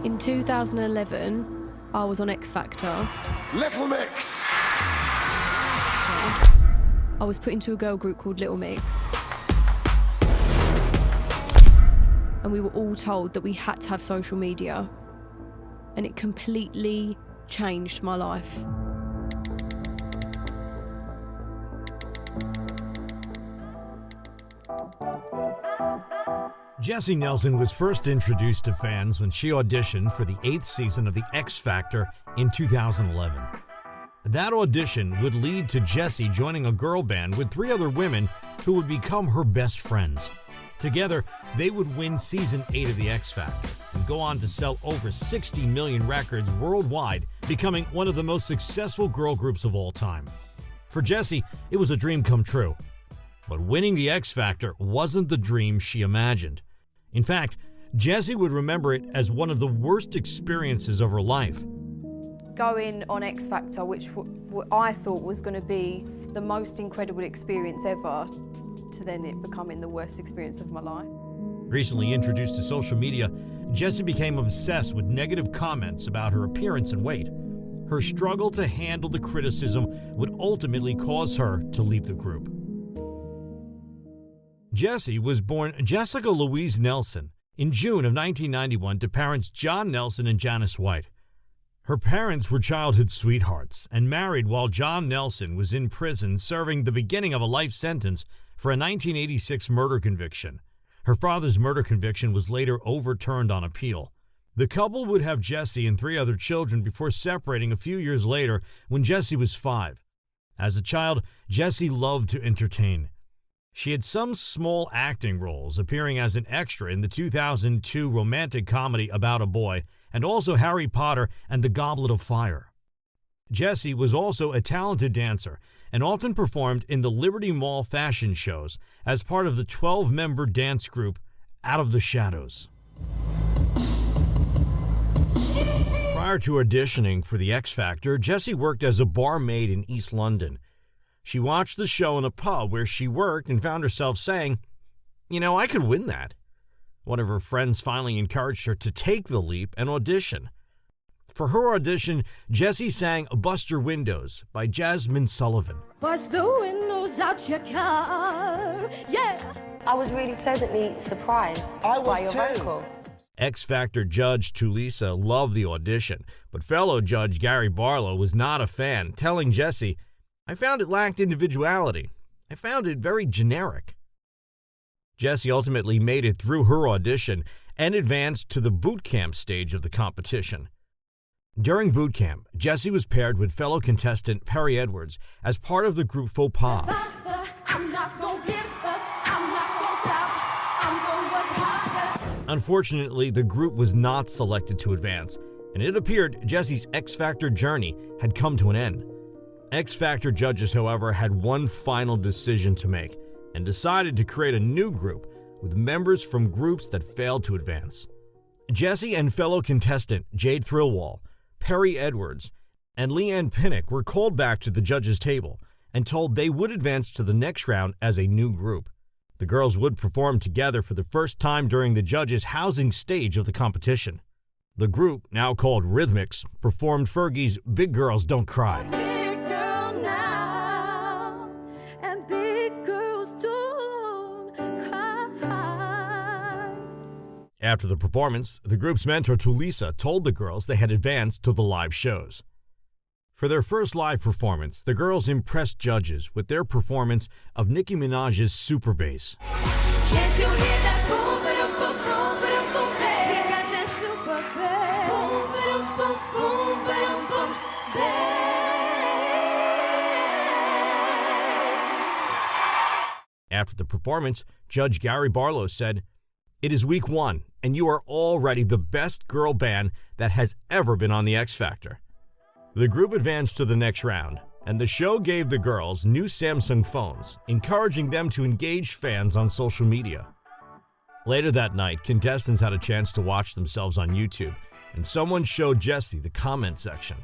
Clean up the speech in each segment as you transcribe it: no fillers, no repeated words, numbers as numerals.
In 2011, I was on X Factor. Little Mix! I was put into a girl group called Little Mix. And we were all told that we had to have social media. And it completely changed my life. Jesy Nelson was first introduced to fans when she auditioned for the 8th season of The X Factor in 2011. That audition would lead to Jesy joining a girl band with 3 other women who would become her best friends. Together, they would win Season 8 of The X Factor and go on to sell over 60 million records worldwide, becoming one of the most successful girl groups of all time. For Jesy, it was a dream come true. But winning The X Factor wasn't the dream she imagined. In fact, Jesy would remember it as one of the worst experiences of her life. Going on X Factor, which I thought was going to be the most incredible experience ever, to then it becoming the worst experience of my life. Recently introduced to social media, Jesy became obsessed with negative comments about her appearance and weight. Her struggle to handle the criticism would ultimately cause her to leave the group. Jesy was born Jessica Louise Nelson in June of 1991 to parents John Nelson and Janice White. Her parents were childhood sweethearts and married while John Nelson was in prison serving the beginning of a life sentence for a 1986 murder conviction. Her father's murder conviction was later overturned on appeal. The couple would have Jesy and 3 other children before separating a few years later when Jesy was 5. As a child, Jesy loved to entertain. She had some small acting roles, appearing as an extra in the 2002 romantic comedy About a Boy, and also Harry Potter and the Goblet of Fire. Jesy was also a talented dancer and often performed in the Liberty Mall fashion shows as part of the 12-member dance group Out of the Shadows. Prior to auditioning for The X Factor, Jesy worked as a barmaid in East London. She watched the show in a pub where she worked and found herself saying, I could win that. One of her friends finally encouraged her to take the leap and audition. For her audition, Jesy sang Bust Your Windows by Jasmine Sullivan. Bust the windows out your car, yeah. I was really pleasantly surprised by your vocal. X Factor judge Tulisa loved the audition, but fellow judge Gary Barlow was not a fan, telling Jesy, I found it lacked individuality. I found it very generic. Jesy ultimately made it through her audition and advanced to the boot camp stage of the competition. During boot camp, Jesy was paired with fellow contestant Perrie Edwards as part of the group Faux Pas. Unfortunately, the group was not selected to advance, and it appeared Jesy's X Factor journey had come to an end. X Factor judges, however, had one final decision to make and decided to create a new group with members from groups that failed to advance. Jesy and fellow contestant Jade Thirlwall, Perrie Edwards, and Leigh-Anne Pinnock were called back to the judges' table and told they would advance to the next round as a new group. The girls would perform together for the first time during the judges' housing stage of the competition. The group, now called Rhythmics, performed Fergie's Big Girls Don't Cry. After the performance, the group's mentor Tulisa told the girls they had advanced to the live shows. For their first live performance, the girls impressed judges with their performance of Nicki Minaj's Super Bass. Can't you hear that boom, ba-dum, boom, boom, ba-dum, boom, bass? We got that super bass. Boom, ba-dum, boom, boom, ba-dum, boom, bass. After the performance, Judge Gary Barlow said, "It is week 1, and you are already the best girl band that has ever been on The X Factor." The group advanced to the next round, and the show gave the girls new Samsung phones, encouraging them to engage fans on social media. Later that night, contestants had a chance to watch themselves on YouTube, and someone showed Jesy the comment section.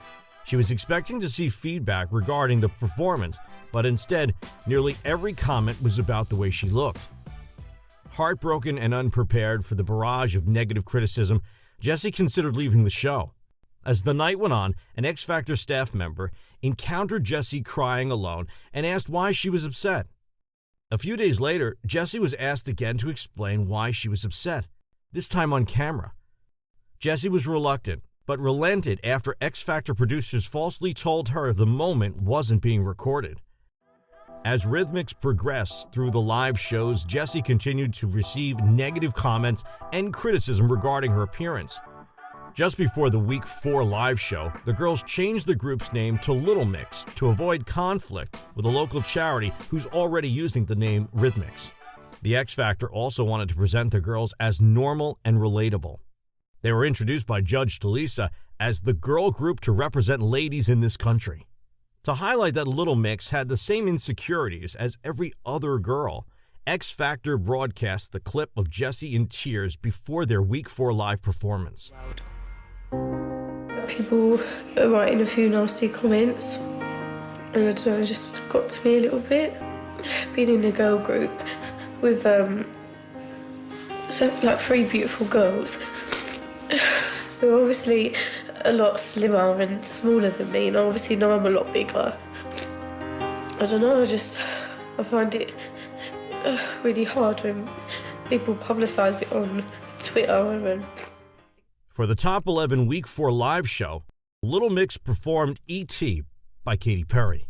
She was expecting to see feedback regarding the performance, but instead, nearly every comment was about the way she looked. Heartbroken and unprepared for the barrage of negative criticism, Jesy considered leaving the show. As the night went on, an X Factor staff member encountered Jesy crying alone and asked why she was upset. A few days later, Jesy was asked again to explain why she was upset, this time on camera. Jesy was reluctant, but relented after X Factor producers falsely told her the moment wasn't being recorded. As Rhythmics progressed through the live shows, Jesy continued to receive negative comments and criticism regarding her appearance. Just before the Week 4 live show, the girls changed the group's name to Little Mix to avoid conflict with a local charity who's already using the name Rhythmics. The X Factor also wanted to present the girls as normal and relatable. They were introduced by Judge Tulisa as the girl group to represent ladies in this country. To highlight that Little Mix had the same insecurities as every other girl, X Factor broadcast the clip of Jesy in tears before their Week 4 live performance. People are writing a few nasty comments, and I don't know, it just got to me a little bit. Being in a girl group with like 3 beautiful girls who are obviously a lot slimmer and smaller than me, and I obviously know I'm a lot bigger. I don't know, I find it really hard when people publicise it on Twitter. And for the Top 11 Week 4 live show, Little Mix performed E.T. by Katy Perry.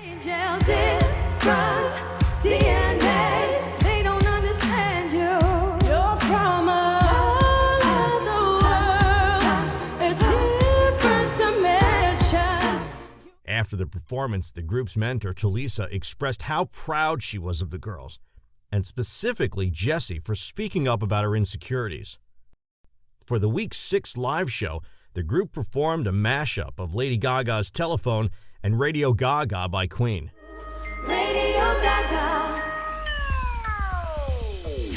Angel different DNA. They don't understand you. You're from another world, a different dimension. After the performance, the group's mentor, Tulisa, expressed how proud she was of the girls, and specifically Jesy for speaking up about her insecurities. For the Week 6 live show, the group performed a mashup of Lady Gaga's Telephone and Radio Gaga by Queen. Radio Gaga.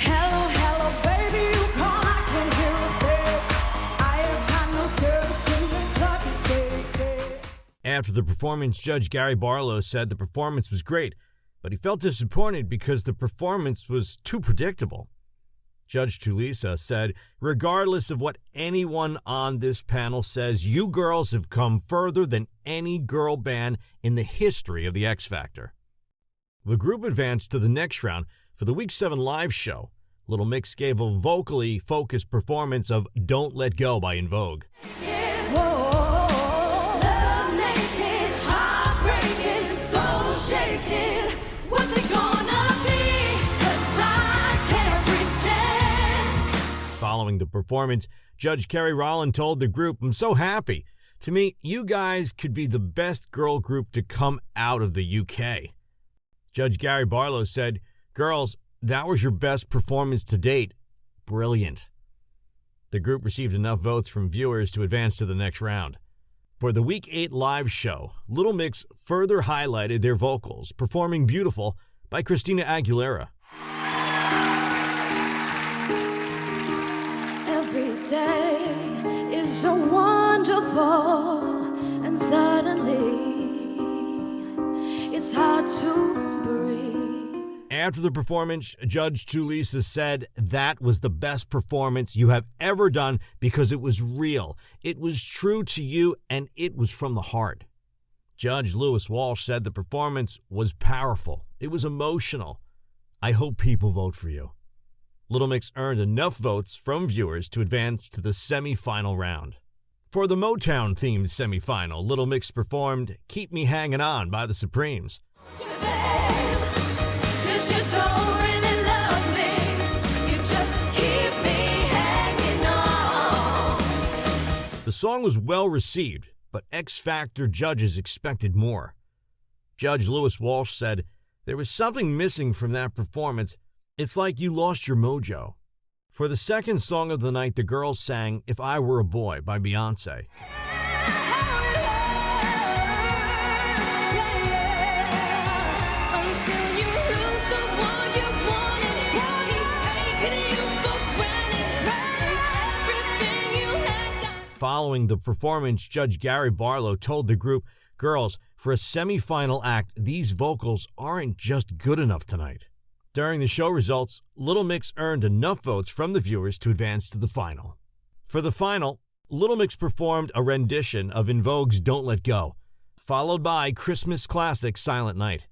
Hello, hello, baby, you call, I can hear it, babe. I have got no service in the club, you say. After the performance, Judge Gary Barlow said the performance was great, but he felt disappointed because the performance was too predictable. Judge Tulisa said, regardless of what anyone on this panel says, you girls have come further than any girl band in the history of the X Factor. The group advanced to the next round for the Week 7 live show. Little Mix gave a vocally focused performance of Don't Let Go by In Vogue. Love naked, heartbreaking, soul shaking. What's it gonna be? 'Cause I can't pretend. Following the performance, Judge Kerry Rowland told the group, I'm so happy. To me, you guys could be the best girl group to come out of the UK. Judge Gary Barlow said, girls, that was your best performance to date. Brilliant. The group received enough votes from viewers to advance to the next round. For the Week 8 live show, Little Mix further highlighted their vocals, performing Beautiful by Christina Aguilera. Every day is so wonderful, and suddenly it's hard to breathe. After the performance, Judge Tulisa said that was the best performance you have ever done because it was real, it was true to you, and it was from the heart. Judge Lewis Walsh said the performance was powerful, it was emotional. I hope people vote for you. Little Mix earned enough votes from viewers to advance to the semi-final round. For the Motown-themed semi-final, Little Mix performed Keep Me Hanging On by the Supremes. The song was well received, but X Factor judges expected more. Judge Lewis Walsh said, there was something missing from that performance. It's like you lost your mojo. For the second song of the night, the girls sang If I Were a Boy by Beyonce. Following the performance, Judge Gary Barlow told the group, girls, for a semi-final act, these vocals aren't just good enough tonight. During the show results, Little Mix earned enough votes from the viewers to advance to the final. For the final, Little Mix performed a rendition of En Vogue's Don't Let Go, followed by Christmas classic Silent Night.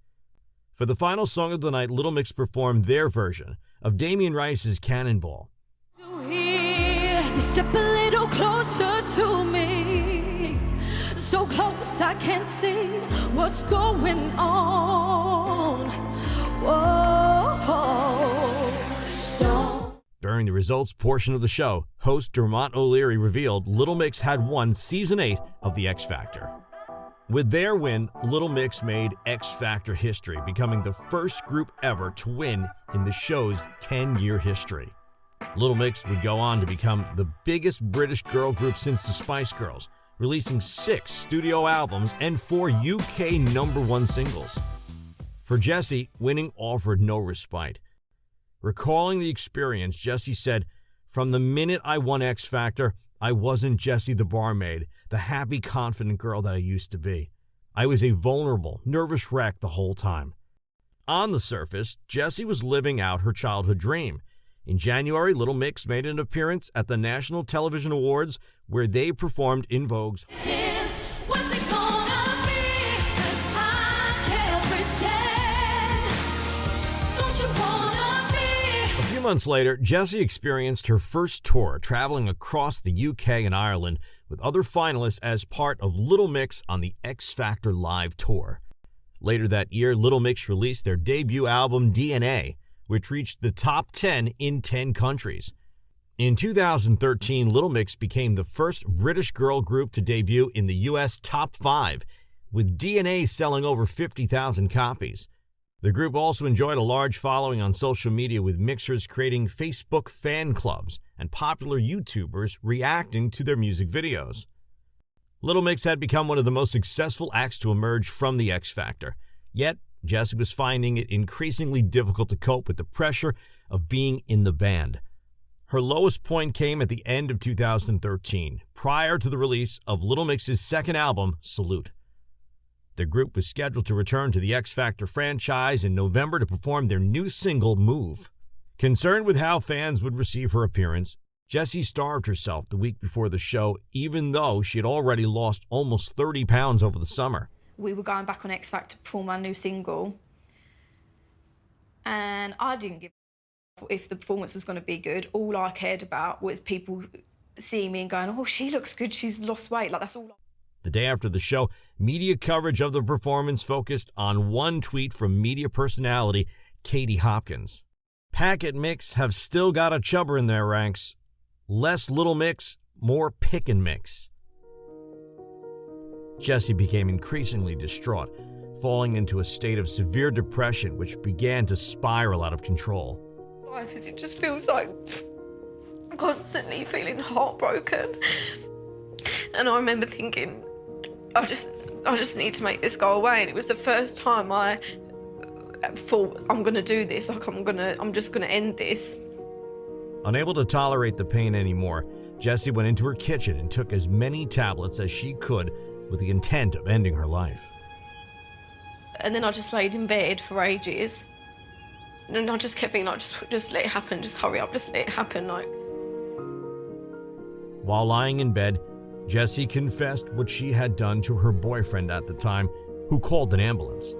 For the final song of the night, Little Mix performed their version of Damien Rice's Cannonball. You step a little closer to me, so close I can't see what's going on. Whoa, stop. During the results portion of the show, host Dermot O'Leary revealed Little Mix had won Season 8 of The X Factor. With their win, Little Mix made X Factor history, becoming the first group ever to win in the show's 10-year history. Little Mix would go on to become the biggest British girl group since the Spice Girls, releasing 6 studio albums and 4 UK #1 singles. For Jesy, winning offered no respite. Recalling the experience, Jesy said, "From the minute I won X Factor, I wasn't Jesy the barmaid, the happy, confident girl that I used to be. I was a vulnerable, nervous wreck the whole time." On the surface, Jesy was living out her childhood dream. In January, Little Mix made an appearance at the National Television Awards, where they performed En Vogue's What's it gonna be? 'Cause I can't pretend. Don't you wanna be? A few months later, Jesy experienced her first tour, traveling across the UK and Ireland with other finalists as part of Little Mix on the X Factor Live Tour. Later that year, Little Mix released their debut album DNA, which reached the top 10 in 10 countries. In 2013, Little Mix became the first British girl group to debut in the US top 5, with DNA selling over 50,000 copies. The group also enjoyed a large following on social media, with mixers creating Facebook fan clubs and popular YouTubers reacting to their music videos. Little Mix had become one of the most successful acts to emerge from the X Factor, yet Jesy was finding it increasingly difficult to cope with the pressure of being in the band. Her lowest point came at the end of 2013, prior to the release of Little Mix's second album, Salute. The group was scheduled to return to the X Factor franchise in November to perform their new single, Move. Concerned with how fans would receive her appearance, Jesy starved herself the week before the show, even though she had already lost almost 30 pounds over the summer. We were going back on X Factor to perform our new single, and I didn't give a if the performance was going to be good. All I cared about was people seeing me and going, "Oh, she looks good, she's lost weight." Like, that's all. The day after the show, media coverage of the performance focused on one tweet from media personality Katie Hopkins. "Packet Mix have still got a chubber in their ranks. Less Little Mix, more Pick and Mix." Jesy became increasingly distraught, falling into a state of severe depression which began to spiral out of control. Life is, it just feels like I'm constantly feeling heartbroken. And I remember thinking, I just need to make this go away. And it was the first time I thought, I'm gonna do this, like I'm just gonna end this. Unable to tolerate the pain anymore, Jesy went into her kitchen and took as many tablets as she could with the intent of ending her life. And then I just laid in bed for ages. And I just kept thinking, like, just let it happen, just hurry up, just let it happen, like. While lying in bed, Jesy confessed what she had done to her boyfriend at the time, who called an ambulance.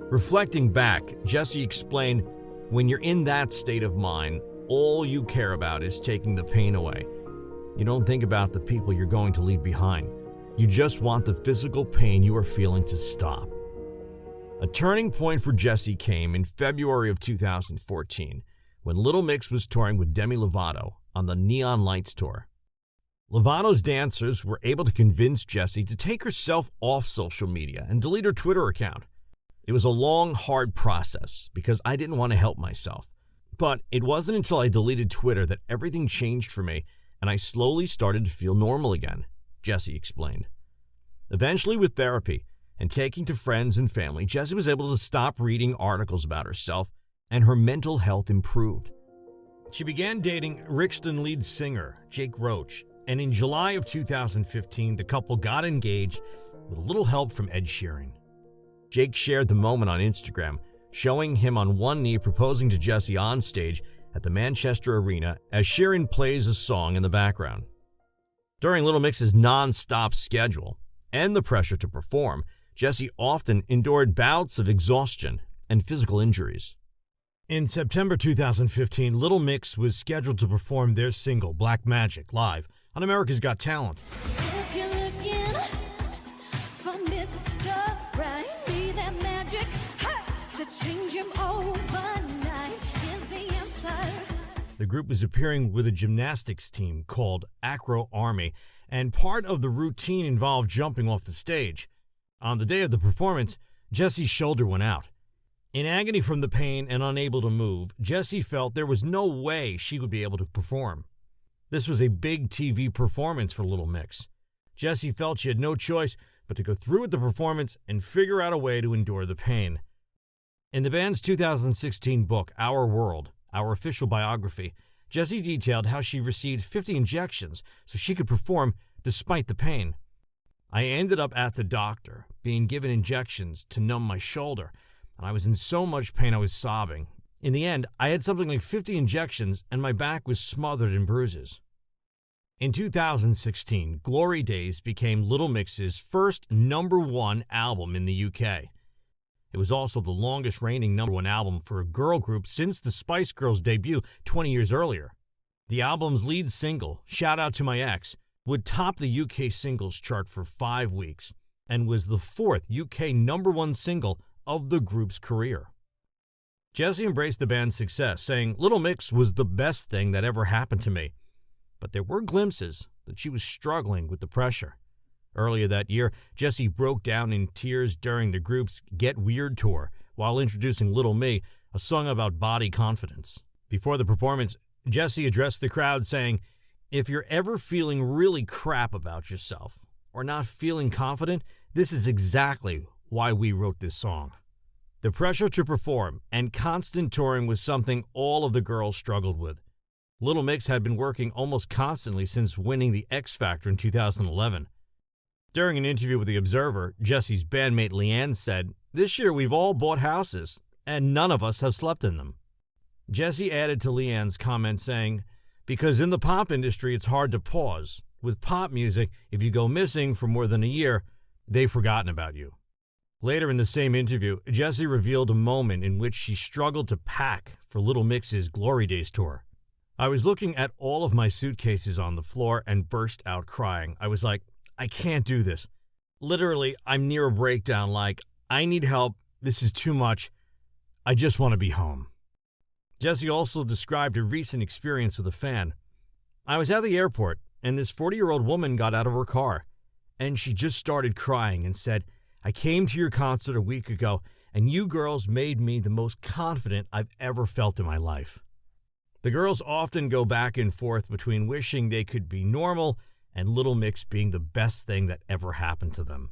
Reflecting back, Jesy explained, "When you're in that state of mind, all you care about is taking the pain away. You don't think about the people you're going to leave behind. You just want the physical pain you are feeling to stop." A turning point for Jesy came in February of 2014, when Little Mix was touring with Demi Lovato on the Neon Lights tour. Lovato's dancers were able to convince Jesy to take herself off social media and delete her Twitter account. It was a long, hard process because I didn't want to help myself. But it wasn't until I deleted Twitter that everything changed for me and I slowly started to feel normal again, Jesy explained. Eventually, with therapy and taking to friends and family, Jesy was able to stop reading articles about herself, and her mental health improved. She began dating Rixton lead singer Jake Roach, and in July of 2015, the couple got engaged with a little help from Ed Sheeran. Jake shared the moment on Instagram, showing him on one knee proposing to Jesy on stage at the Manchester Arena as Sheeran plays a song in the background. During Little Mix's non-stop schedule and the pressure to perform, Jesy often endured bouts of exhaustion and physical injuries. In September 2015, Little Mix was scheduled to perform their single, Black Magic, live on America's Got Talent. If you're looking for Mr. Right, be that magic to change him overnight is the answer. The group was appearing with a gymnastics team called Acro Army, and part of the routine involved jumping off the stage. On the day of the performance, Jesy's shoulder went out. In agony from the pain and unable to move, Jesy felt there was no way she would be able to perform. This was a big TV performance for Little Mix. Jesy felt she had no choice but to go through with the performance and figure out a way to endure the pain. In the band's 2016 book, Our World, our official biography, Jesy detailed how she received 50 injections so she could perform despite the pain. I ended up at the doctor, being given injections to numb my shoulder, and I was in so much pain I was sobbing. In the end, I had something like 50 injections and my back was smothered in bruises. In 2016, Glory Days became Little Mix's first #1 album in the UK. It was also the longest reigning #1 album for a girl group since the Spice Girls' debut 20 years earlier. The album's lead single, Shout Out to My Ex, would top the UK singles chart for 5 weeks and was the 4th UK #1 single of the group's career. Jesy embraced the band's success, saying, "Little Mix was the best thing that ever happened to me." But there were glimpses that she was struggling with the pressure. Earlier that year, Jesy broke down in tears during the group's Get Weird tour while introducing Little Me, a song about body confidence. Before the performance, Jesy addressed the crowd saying, "If you're ever feeling really crap about yourself or not feeling confident, this is exactly why we wrote this song." The pressure to perform and constant touring was something all of the girls struggled with. Little Mix had been working almost constantly since winning the X Factor in 2011. During an interview with The Observer, Jesy's bandmate Leigh-Anne said, "This year we've all bought houses, and none of us have slept in them." Jesy added to Leigh-Anne's comment saying, "Because in the pop industry it's hard to pause. With pop music, if you go missing for more than a year, they've forgotten about you." Later in the same interview, Jesy revealed a moment in which she struggled to pack for Little Mix's Glory Days tour. "I was looking at all of my suitcases on the floor and burst out crying. I was like, I can't do this. Literally, I'm near a breakdown, like, I need help, this is too much, I just want to be home." Jesy also described a recent experience with a fan. "I was at the airport, and this 40-year-old woman got out of her car, and she just started crying and said, 'I came to your concert a week ago, and you girls made me the most confident I've ever felt in my life.'" The girls often go back and forth between wishing they could be normal and Little Mix being the best thing that ever happened to them.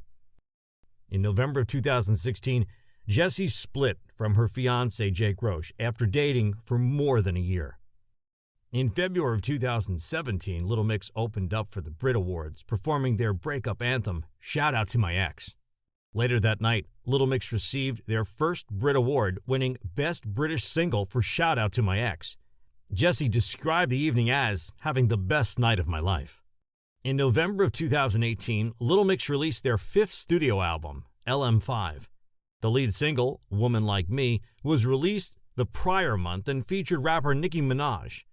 In November of 2016, Jesy split from her fiancé Jake Roche after dating for more than a year. In February of 2017, Little Mix opened up for the Brit Awards, performing their breakup anthem, Shout Out to My Ex. Later that night, Little Mix received their first Brit Award, winning Best British Single for Shout Out to My Ex. Jesy described the evening as having the best night of my life. In November of 2018, Little Mix released their 5th studio album, LM5. The lead single, Woman Like Me, was released the prior month and featured rapper Nicki Minaj.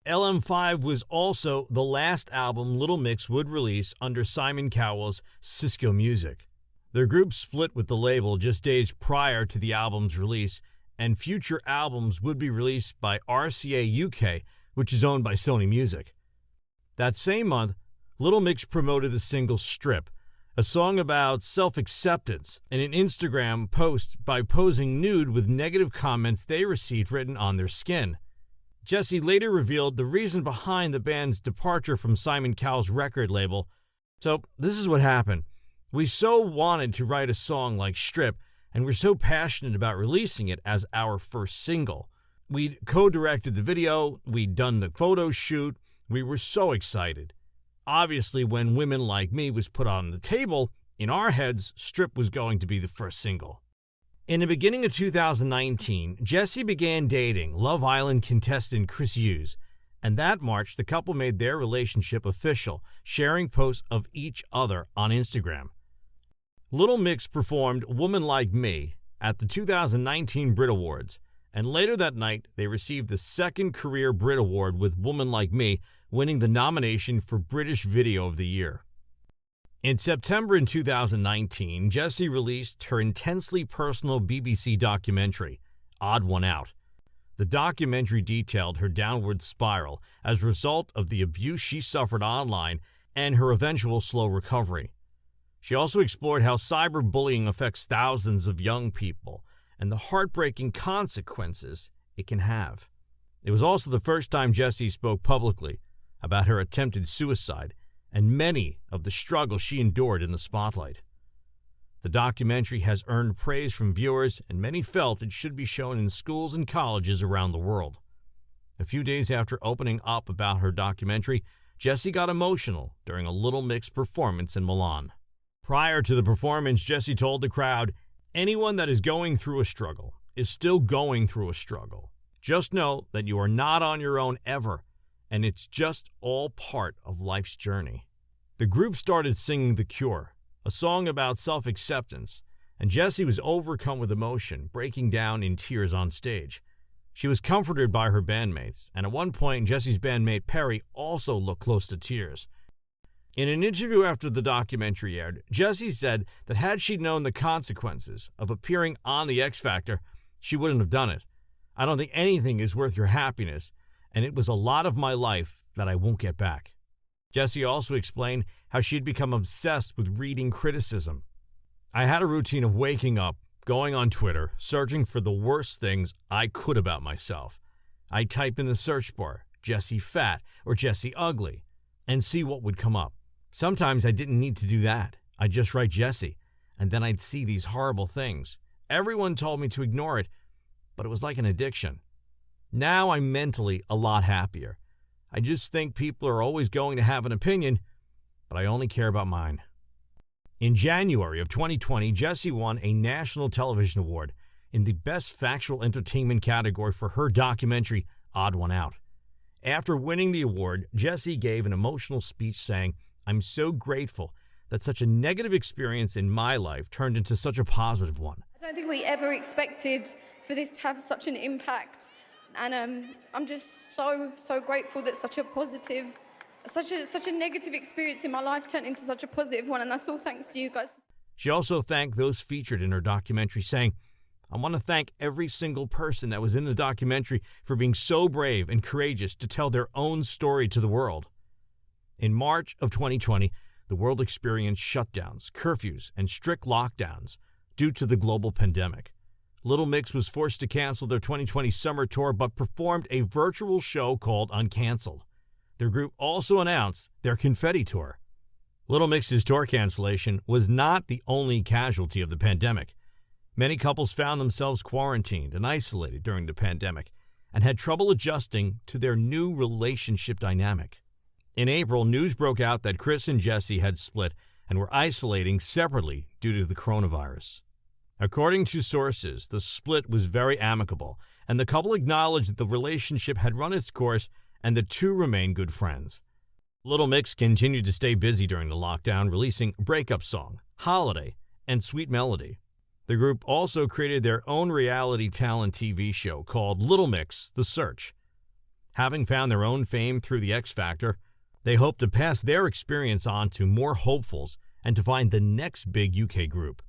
LM5 was also the last album Little Mix would release under Simon Cowell's Cisco Music. Their group split with the label just days prior to the album's release, and future albums would be released by RCA UK, which is owned by Sony Music. That same month, Little Mix promoted the single Strip, a song about self-acceptance, in an Instagram post by posing nude with negative comments they received written on their skin. Jesy later revealed the reason behind the band's departure from Simon Cowell's record label. "So this is what happened. We so wanted to write a song like Strip, and we're so passionate about releasing it as our first single. We'd co-directed the video, we'd done the photo shoot, we were so excited. Obviously, when Women Like Me was put on the table, in our heads, Strip was going to be the first single." In the beginning of 2019, Jesy began dating Love Island contestant Chris Hughes, and that March the couple made their relationship official, sharing posts of each other on Instagram. Little Mix performed Woman Like Me at the 2019 Brit Awards, and later that night they received the second career Brit Award with Woman Like Me, winning the nomination for British Video of the Year. In September in 2019, Jesy released her intensely personal BBC documentary, Odd One Out. The documentary detailed her downward spiral as a result of the abuse she suffered online and her eventual slow recovery. She also explored how cyberbullying affects thousands of young people and the heartbreaking consequences it can have. It was also the first time Jesy spoke publicly about her attempted suicide and many of the struggles she endured in the spotlight. The documentary has earned praise from viewers, and many felt it should be shown in schools and colleges around the world. A few days after opening up about her documentary, Jesy got emotional during a Little Mix performance in Milan. Prior to the performance, Jesy told the crowd, "Anyone that is going through a struggle is still going through a struggle. Just know that you are not on your own ever, and it's just all part of life's journey." The group started singing The Cure, a song about self-acceptance, and Jesy was overcome with emotion, breaking down in tears on stage. She was comforted by her bandmates, and at one point, Jesy's bandmate Perrie also looked close to tears. In an interview after the documentary aired, Jesy said that had she known the consequences of appearing on The X Factor, she wouldn't have done it. "I don't think anything is worth your happiness, and it was a lot of my life that I won't get back." Jesy also explained how she'd become obsessed with reading criticism. "I had a routine of waking up, going on Twitter, searching for the worst things I could about myself. I'd type in the search bar, Jesy fat or Jesy ugly, and see what would come up. Sometimes I didn't need to do that. I'd just write Jesy, and then I'd see these horrible things. Everyone told me to ignore it, but it was like an addiction. Now I'm mentally a lot happier. I just think people are always going to have an opinion, but I only care about mine." In January of 2020, Jesy won a National Television Award in the Best Factual Entertainment category for her documentary, Odd One Out. After winning the award, Jesy gave an emotional speech saying, "I'm so grateful that such a negative experience in my life turned into such a positive one." I don't think we ever expected for this to have such an impact, and I'm just so grateful that such a positive, such a negative experience in my life turned into such a positive one, and that's all thanks to you guys. She also thanked those featured in her documentary, saying, "I want to thank every single person that was in the documentary for being so brave and courageous to tell their own story to the world." In March of 2020, the world experienced shutdowns, curfews, and strict lockdowns due to the global pandemic. Little Mix was forced to cancel their 2020 summer tour but performed a virtual show called Uncanceled. Their group also announced their Confetti Tour. Little Mix's tour cancellation was not the only casualty of the pandemic. Many couples found themselves quarantined and isolated during the pandemic and had trouble adjusting to their new relationship dynamic. In April, news broke out that Chris and Jesy had split and were isolating separately due to the coronavirus. According to sources, the split was very amicable, and the couple acknowledged that the relationship had run its course and the two remain good friends. Little Mix continued to stay busy during the lockdown, releasing Breakup Song, Holiday, and Sweet Melody. The group also created their own reality talent TV show called Little Mix: The Search. Having found their own fame through The X Factor, they hope to pass their experience on to more hopefuls and to find the next big UK group.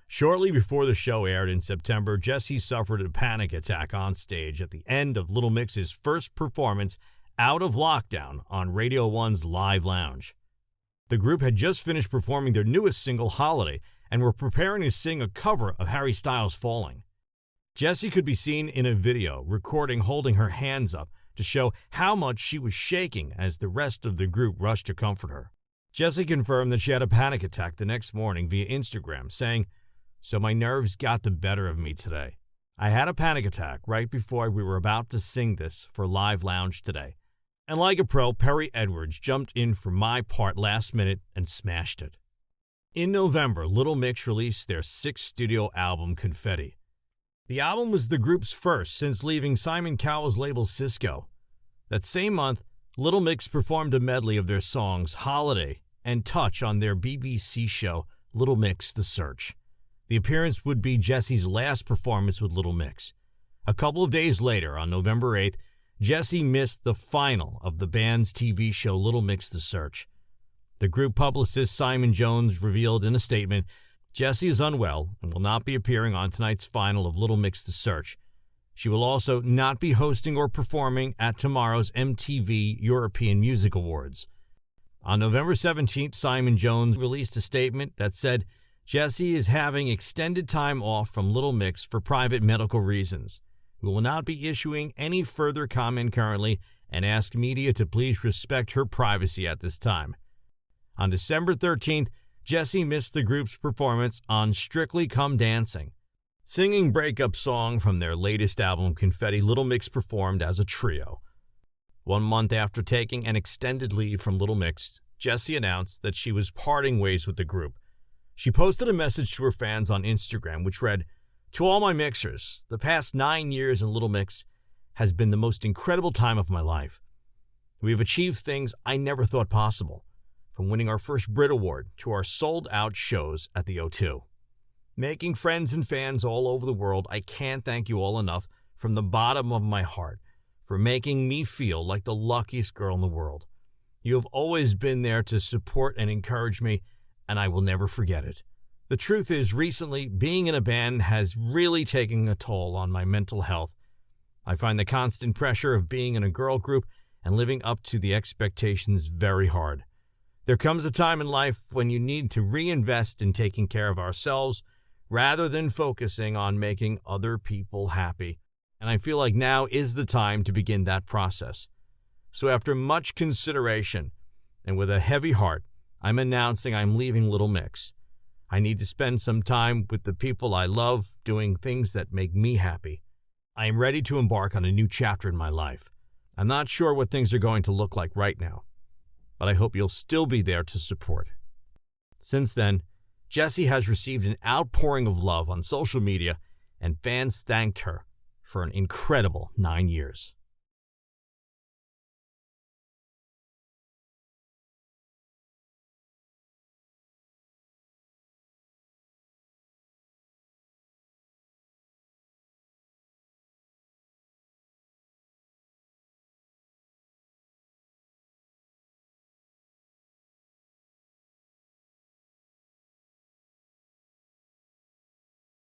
Shortly before the show aired in September, Jesy suffered a panic attack on stage at the end of Little Mix's first performance out of lockdown on Radio 1's Live Lounge. The group had just finished performing their newest single, Holiday, and were preparing to sing a cover of Harry Styles' Falling. Jesy could be seen in a video recording holding her hands up to show how much she was shaking as the rest of the group rushed to comfort her. Jesy confirmed that she had a panic attack the next morning via Instagram, saying, "So my nerves got the better of me today. I had a panic attack right before we were about to sing this for Live Lounge today. And like a pro, Perrie Edwards jumped in for my part last minute and smashed it." In November, Little Mix released their sixth studio album, Confetti. The album was the group's first since leaving Simon Cowell's label Cisco. That same month, Little Mix performed a medley of their songs Holiday and Touch on their BBC show Little Mix: The Search. The appearance would be Jesy's last performance with Little Mix. A couple of days later, on November 8th, Jesy missed the final of the band's TV show Little Mix: The Search. The group publicist Simon Jones revealed in a statement, Jesy is unwell and will not be appearing on tonight's final of Little Mix: The Search. She will also not be hosting or performing at tomorrow's MTV European Music Awards. On November 17th, Simon Jones released a statement that said, Jesy is having extended time off from Little Mix for private medical reasons. We will not be issuing any further comment currently and ask media to please respect her privacy at this time. On December 13th, Jesy missed the group's performance on Strictly Come Dancing. Singing breakup song from their latest album, Confetti, Little Mix performed as a trio. 1 month after taking an extended leave from Little Mix, Jesy announced that she was parting ways with the group. She posted a message to her fans on Instagram which read, "To all my mixers, the past 9 years in Little Mix has been the most incredible time of my life. We have achieved things I never thought possible, from winning our first Brit Award to our sold-out shows at the O2. Making friends and fans all over the world, I can't thank you all enough from the bottom of my heart for making me feel like the luckiest girl in the world. You have always been there to support and encourage me, and I will never forget it. The truth is, recently, being in a band has really taken a toll on my mental health. I find the constant pressure of being in a girl group and living up to the expectations very hard. There comes a time in life when you need to reinvest in taking care of ourselves rather than focusing on making other people happy. And I feel like now is the time to begin that process. So after much consideration and with a heavy heart, I'm announcing I'm leaving Little Mix. I need to spend some time with the people I love, doing things that make me happy. I am ready to embark on a new chapter in my life. I'm not sure what things are going to look like right now, but I hope you'll still be there to support." Since then, Jesy has received an outpouring of love on social media, and fans thanked her for an incredible 9 years.